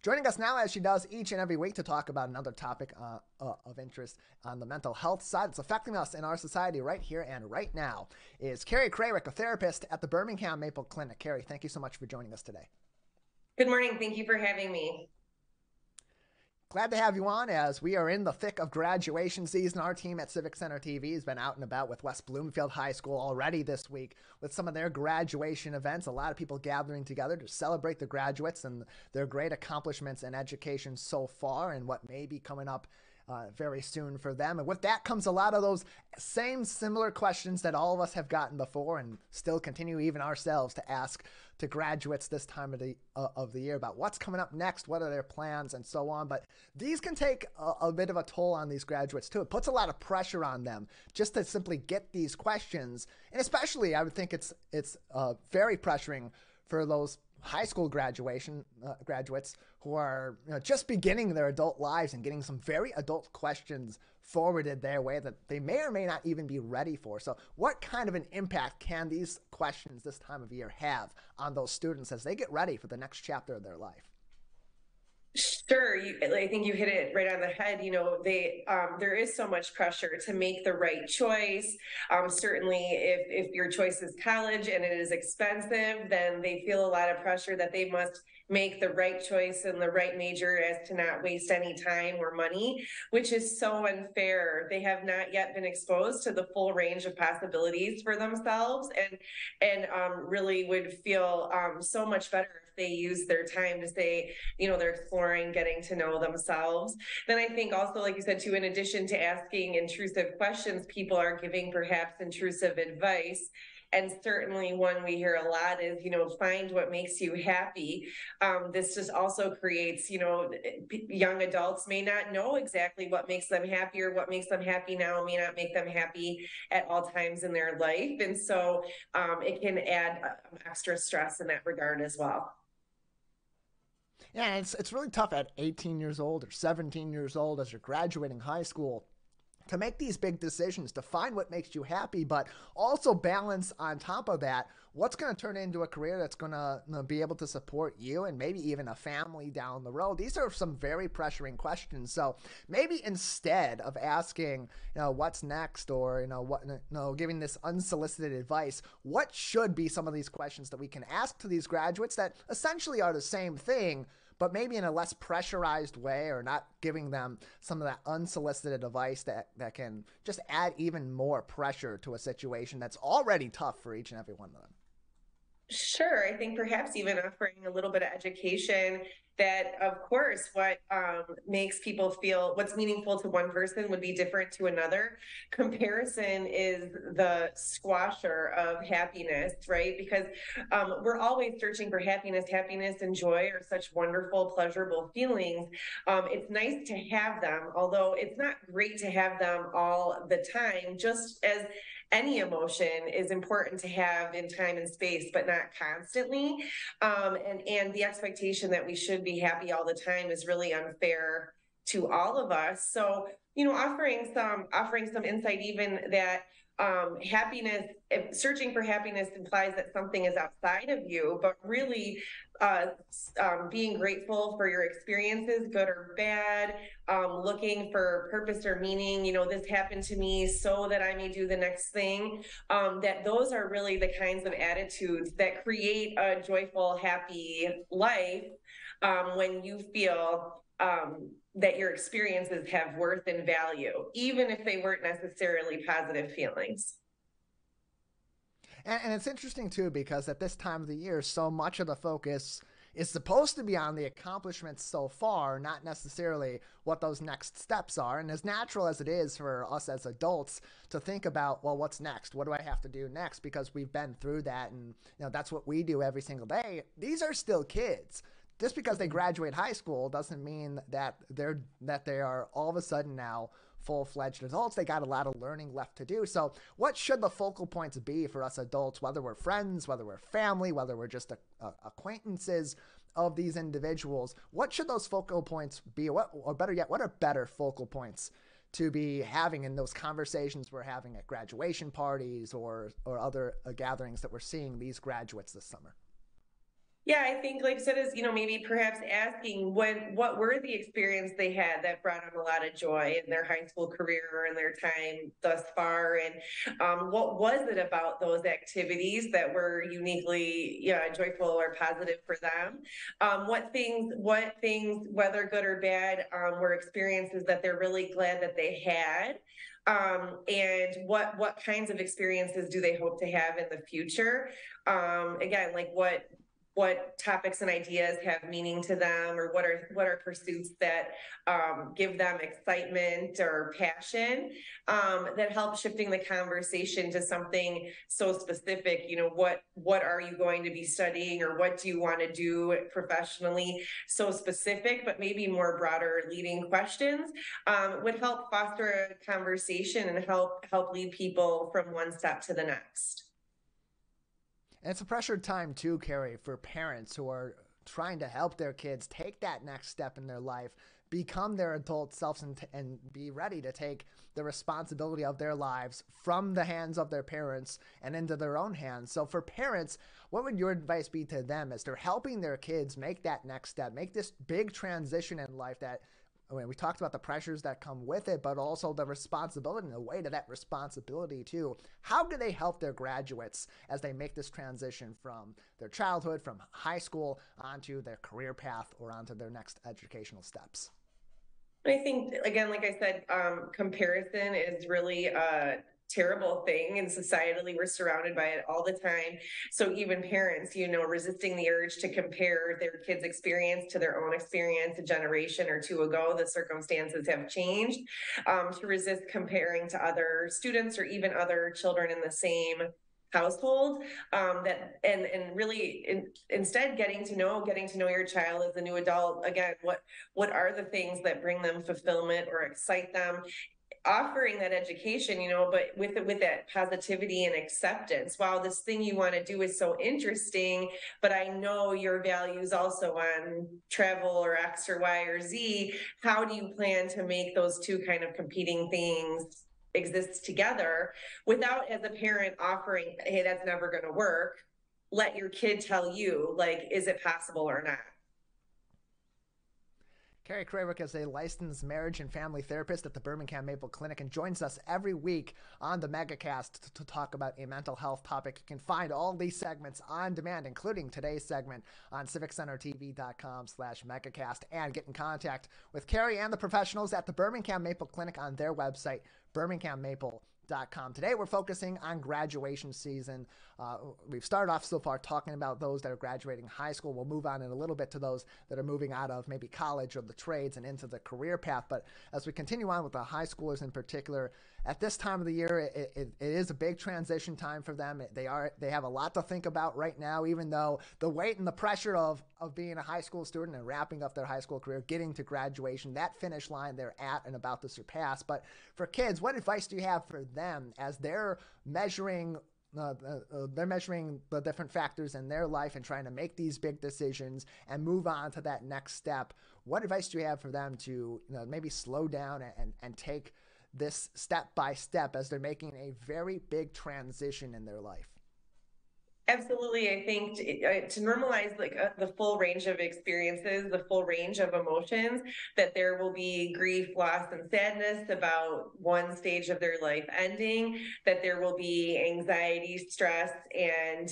Joining us now, as she does each and every week, to talk about another topic of interest on the mental health side that's affecting us in our society right here and right now, is Carrie Krawiec, a therapist at the Birmingham Maple Clinic. Carrie, thank you so much for joining us today. Good morning. Thank you for having me. Glad to have you on as we are in the thick of graduation season. Our team at Civic Center TV has been out and about with West Bloomfield High School already this week with some of their graduation events. A lot of people gathering together to celebrate the graduates and their great accomplishments in education so far and what may be coming up very soon for them. And with that comes a lot of those same similar questions that all of us have gotten before and still continue even ourselves to ask to graduates this time of the year about what's coming up next, what are their plans, and so on. But these can take a bit of a toll on these graduates too. It puts a lot of pressure on them just to simply get these questions. And especially I would think it's very pressuring for those high school graduates who are just beginning their adult lives and getting some very adult questions forwarded their way that they may or may not even be ready for. So what kind of an impact can these questions this time of year have on those students as they get ready for the next chapter of their life? Sure. I think you hit it right on the head. There is so much pressure to make the right choice. Certainly, if your choice is college and it is expensive, then they feel a lot of pressure that they must make the right choice and the right major as to not waste any time or money, which is so unfair. They have not yet been exposed to the full range of possibilities for themselves, and really would feel so much better if they use their time to say, they're exploring getting to know themselves. Then I think also, like you said, too, in addition to asking intrusive questions, people are giving perhaps intrusive advice. And certainly one we hear a lot is, find what makes you happy. This just also creates, young adults may not know exactly what makes them happy, or what makes them happy now may not make them happy at all times in their life. And so it can add extra stress in that regard as well. Yeah, it's really tough at 18 years old or 17 years old as you're graduating high school to make these big decisions, to find what makes you happy, but also balance on top of that what's going to turn into a career that's going to be able to support you and maybe even a family down the road. These are some very pressuring questions. So maybe instead of asking, what's next, or, giving this unsolicited advice, what should be some of these questions that we can ask to these graduates that essentially are the same thing, but maybe in a less pressurized way, or not giving them some of that unsolicited advice that can just add even more pressure to a situation that's already tough for each and every one of them. Sure. I think perhaps even offering a little bit of education that, of course, what makes people feel what's meaningful to one person would be different to another. Comparison is the squasher of happiness, right? Because we're always searching for happiness. Happiness and joy are such wonderful, pleasurable feelings. It's nice to have them, although it's not great to have them all the time, just as any emotion is important to have in time and space, but not constantly. And the expectation that we should be happy all the time is really unfair to all of us. So, offering some insight, even that happiness, searching for happiness implies that something is outside of you, but really being grateful for your experiences, good or bad, looking for purpose or meaning, this happened to me so that I may do the next thing, that those are really the kinds of attitudes that create a joyful, happy life, when you feel that your experiences have worth and value, even if they weren't necessarily positive feelings. And it's interesting too, because at this time of the year, so much of the focus is supposed to be on the accomplishments so far, not necessarily what those next steps are. And as natural as it is for us as adults to think about, well, what's next? What do I have to do next? Because we've been through that, and that's what we do every single day. These are still kids. Just because they graduate high school doesn't mean that they are all of a sudden now full-fledged adults. They got a lot of learning left to do. So what should the focal points be for us adults, whether we're friends, whether we're family, whether we're just acquaintances of these individuals? What should those focal points be? Or better yet, what are better focal points to be having in those conversations we're having at graduation parties or other gatherings that we're seeing these graduates this summer? Yeah, I think, like I said, is, maybe perhaps asking what were the experience they had that brought them a lot of joy in their high school career or in their time thus far, and what was it about those activities that were uniquely, yeah, joyful or positive for them? What things, whether good or bad, were experiences that they're really glad that they had. And what kinds of experiences do they hope to have in the future? Again, like what topics and ideas have meaning to them, or what are pursuits that give them excitement or passion, that help shifting the conversation to something so specific. What are you going to be studying, or what do you want to do professionally? So specific, but maybe more broader leading questions would help foster a conversation and help lead people from one step to the next. And it's a pressured time too, Carrie, for parents who are trying to help their kids take that next step in their life, become their adult selves, and be ready to take the responsibility of their lives from the hands of their parents and into their own hands. So for parents, what would your advice be to them as they're helping their kids make that next step, make this big transition in life that, I mean, we talked about the pressures that come with it, but also the responsibility and the weight of that responsibility too. How do they help their graduates as they make this transition from their childhood, from high school, onto their career path or onto their next educational steps? I think, again, like I said, comparison is really a terrible thing, and societally we're surrounded by it all the time. So even parents, resisting the urge to compare their kids' experience to their own experience a generation or two ago. The circumstances have changed. To resist comparing to other students or even other children in the same household, that and really instead getting to know your child as a new adult. Again, what are the things that bring them fulfillment or excite them, offering that education, but with that positivity and acceptance. Wow, this thing you want to do is so interesting, but I know your values also on travel or X or Y or Z. How do you plan to make those two kind of competing things exist together, without, as a parent, offering, hey, that's never going to work? Let your kid tell you, like, is it possible or not? Carrie Krawiec is a licensed marriage and family therapist at the Birmingham Maple Clinic and joins us every week on the Megacast to talk about a mental health topic. You can find all these segments on demand, including today's segment, on civiccentertv.com/Megacast, and get in contact with Carrie and the professionals at the Birmingham Maple Clinic on their website, birminghammaple.com. Today we're focusing on graduation season. We've started off so far talking about those that are graduating high school. We'll move on in a little bit to those that are moving out of maybe college or the trades and into the career path. But as we continue on with the high schoolers in particular, at this time of the year, it is a big transition time for them. They have a lot to think about right now, even though the weight and the pressure of being a high school student and wrapping up their high school career, getting to graduation, that finish line they're at and about to surpass. But for kids, what advice do you have for them as they're measuring the different factors in their life and trying to make these big decisions and move on to that next step? What advice do you have for them to maybe slow down and take this step by step as they're making a very big transition in their life? Absolutely. I think to normalize, like, the full range of experiences, the full range of emotions, that there will be grief, loss, and sadness about one stage of their life ending, that there will be anxiety, stress, and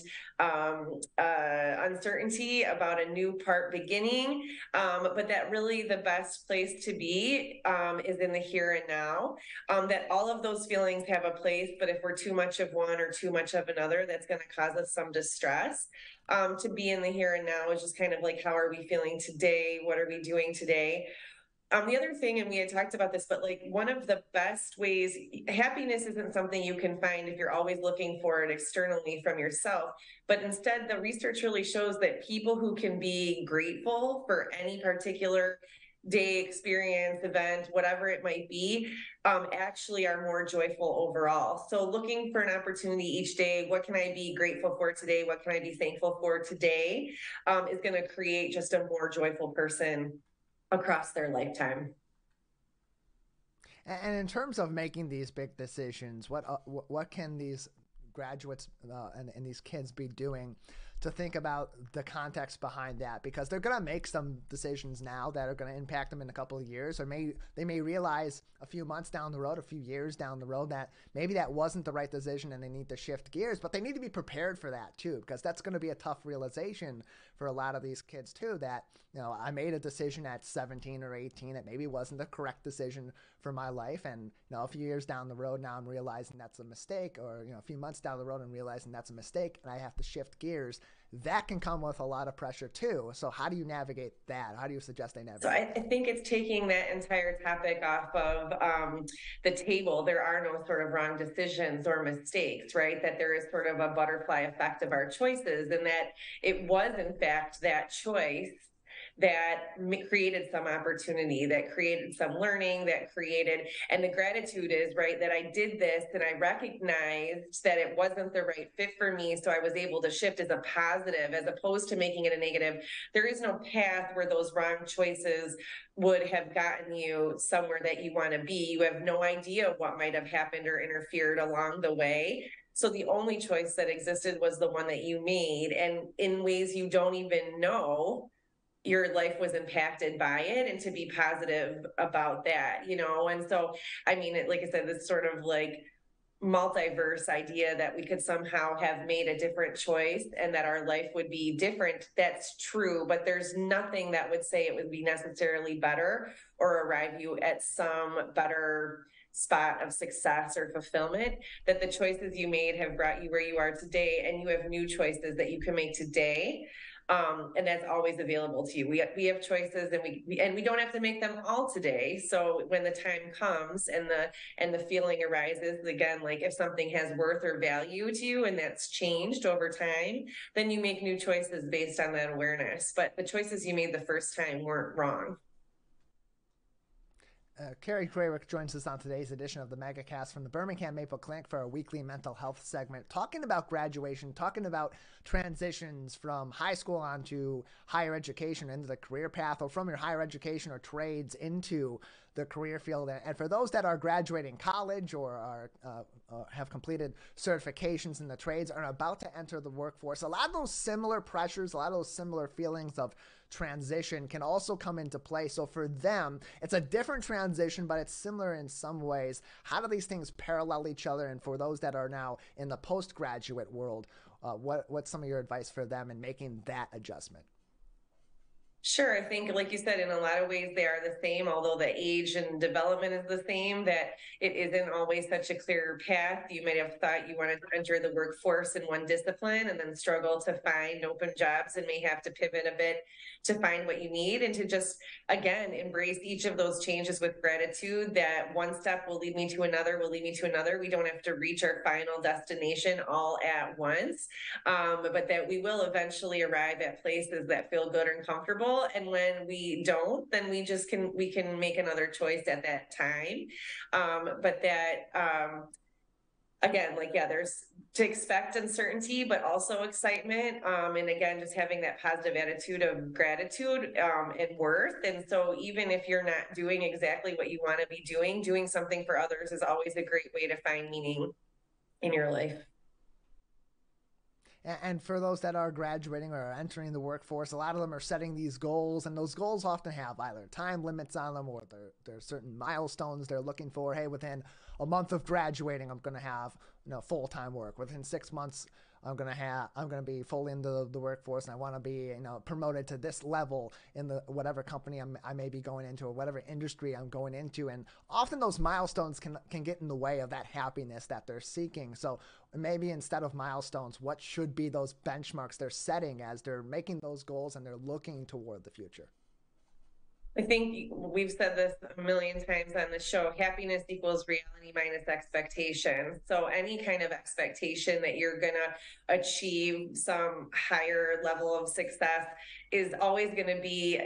uncertainty about a new part beginning. But that really the best place to be is in the here and now. That all of those feelings have a place, but if we're too much of one or too much of another, that's going to cause us some distress. To be in the here and now is just kind of like, how are we feeling today? What are we doing today? The other thing, and we had talked about this, but like, one of the best ways, happiness isn't something you can find if you're always looking for it externally from yourself. But instead, the research really shows that people who can be grateful for any particular day, experience, event, whatever it might be, actually are more joyful overall. So looking for an opportunity each day, what can I be grateful for today? What can I be thankful for today? Is going to create just a more joyful person across their lifetime. And in terms of making these big decisions, what can these graduates and these kids be doing to think about the context behind that, because they're going to make some decisions now that are going to impact them in a couple of years, or they may realize a few months down the road, a few years down the road, that maybe that wasn't the right decision and they need to shift gears. But they need to be prepared for that too, because that's going to be a tough realization for a lot of these kids too, that, you know, I made a decision at 17 or 18 that maybe wasn't the correct decision for my life, and, you know, a few years down the road now I'm realizing that's a mistake, or, you know, a few months down the road I'm realizing that's a mistake and I have to shift gears. That can come with a lot of pressure too. So how do you navigate that? How do you suggest they navigate? So I think it's taking that entire topic off of the table. There are no sort of wrong decisions or mistakes, right? That there is sort of a butterfly effect of our choices, and that it was in fact that choice that created some opportunity, that created some learning, that created, and the gratitude is, right, that I did this and I recognized that it wasn't the right fit for me. So I was able to shift as a positive, as opposed to making it a negative. There is no path where those wrong choices would have gotten you somewhere that you want to be. You have no idea what might have happened or interfered along the way. So the only choice that existed was the one that you made. And in ways you don't even know, your life was impacted by it, and to be positive about that, you know? And so, I mean, like I said, this sort of like multiverse idea that we could somehow have made a different choice and that our life would be different. That's true, but there's nothing that would say it would be necessarily better or arrive you at some better spot of success or fulfillment. That the choices you made have brought you where you are today, and you have new choices that you can make today. And that's always available to you. We have choices, and we don't have to make them all today. So when the time comes and the feeling arises, again, like if something has worth or value to you and that's changed over time, then you make new choices based on that awareness. But the choices you made the first time weren't wrong. Carrie Krawiec joins us on today's edition of the Megacast from the Birmingham Maple Clinic for our weekly mental health segment, talking about graduation, talking about transitions from high school onto higher education into the career path, or from your higher education or trades into the career field. And for those that are graduating college or are have completed certifications in the trades, are about to enter the workforce, a lot of those similar pressures, a lot of those similar feelings of transition can also come into play. So for them, it's a different transition, but it's similar in some ways. How do these things parallel each other? And for those that are now in the postgraduate world, what's some of your advice for them in making that adjustment? Sure. I think, like you said, in a lot of ways they are the same, although the age and development is the same, that it isn't always such a clear path. You might have thought you wanted to enter the workforce in one discipline and then struggle to find open jobs, and may have to pivot a bit to find what you need, and to just, again, embrace each of those changes with gratitude, that one step will lead me to another, will lead me to another. We don't have to reach our final destination all at once, but that we will eventually arrive at places that feel good and comfortable. And when we don't, then we can make another choice at that time. But that, again, like, yeah, there's to expect uncertainty, but also excitement. And again, just having that positive attitude of gratitude and worth. And so even if you're not doing exactly what you want to be doing something for others is always a great way to find meaning in your life. And for those that are graduating or are entering the workforce, a lot of them are setting these goals, and those goals often have either time limits on them, or there's certain milestones they're looking for. Hey, within a month of graduating, I'm going to have, you know, full-time work. Within 6 months, I'm going to be fully into the workforce, and I want to be, you know, promoted to this level in the whatever company I may be going into, or whatever industry I'm going into. And often those milestones can get in the way of that happiness that they're seeking. So maybe instead of milestones, what should be those benchmarks they're setting as they're making those goals and they're looking toward the future? I think we've said this a million times on the show, happiness equals reality minus expectation. So any kind of expectation that you're going to achieve some higher level of success is always going to be,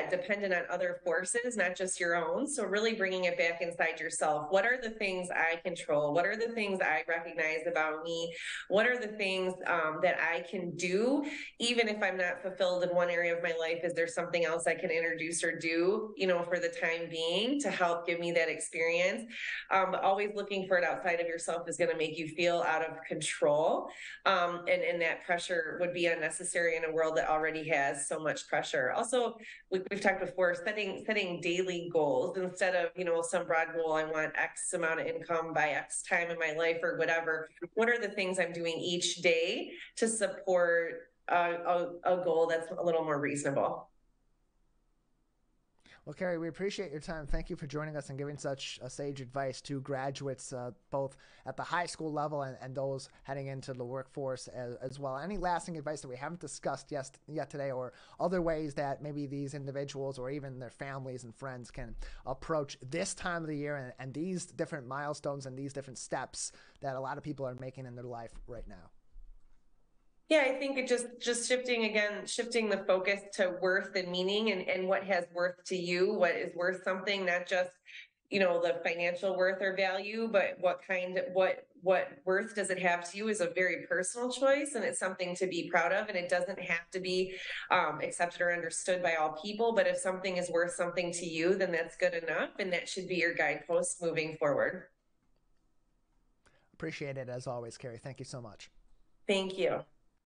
dependent on other forces, not just your own. So really bringing it back inside yourself. What are the things I control? What are the things I recognize about me? What are the things that I can do? Even if I'm not fulfilled in one area of my life, is there something else I can introduce or do do, for the time being to help give me that experience. But always looking for it outside of yourself is going to make you feel out of control. And that pressure would be unnecessary in a world that already has so much pressure. Also, we've talked before, setting daily goals instead of, some broad goal, I want X amount of income by X time in my life or whatever. What are the things I'm doing each day to support a goal that's a little more reasonable? Well, Carrie, we appreciate your time. Thank you for joining us and giving such sage advice to graduates, both at the high school level and those heading into the workforce as well. Any lasting advice that we haven't discussed yet today, or other ways that maybe these individuals or even their families and friends can approach this time of the year and these different milestones and these different steps that a lot of people are making in their life right now? Yeah, I think it just shifting the focus to worth and meaning and what has worth to you, what is worth something, not just, the financial worth or value, but what worth does it have to you is a very personal choice, and it's something to be proud of, and it doesn't have to be accepted or understood by all people. But if something is worth something to you, then that's good enough, and that should be your guidepost moving forward. Appreciate it as always, Carrie. Thank you so much. Thank you.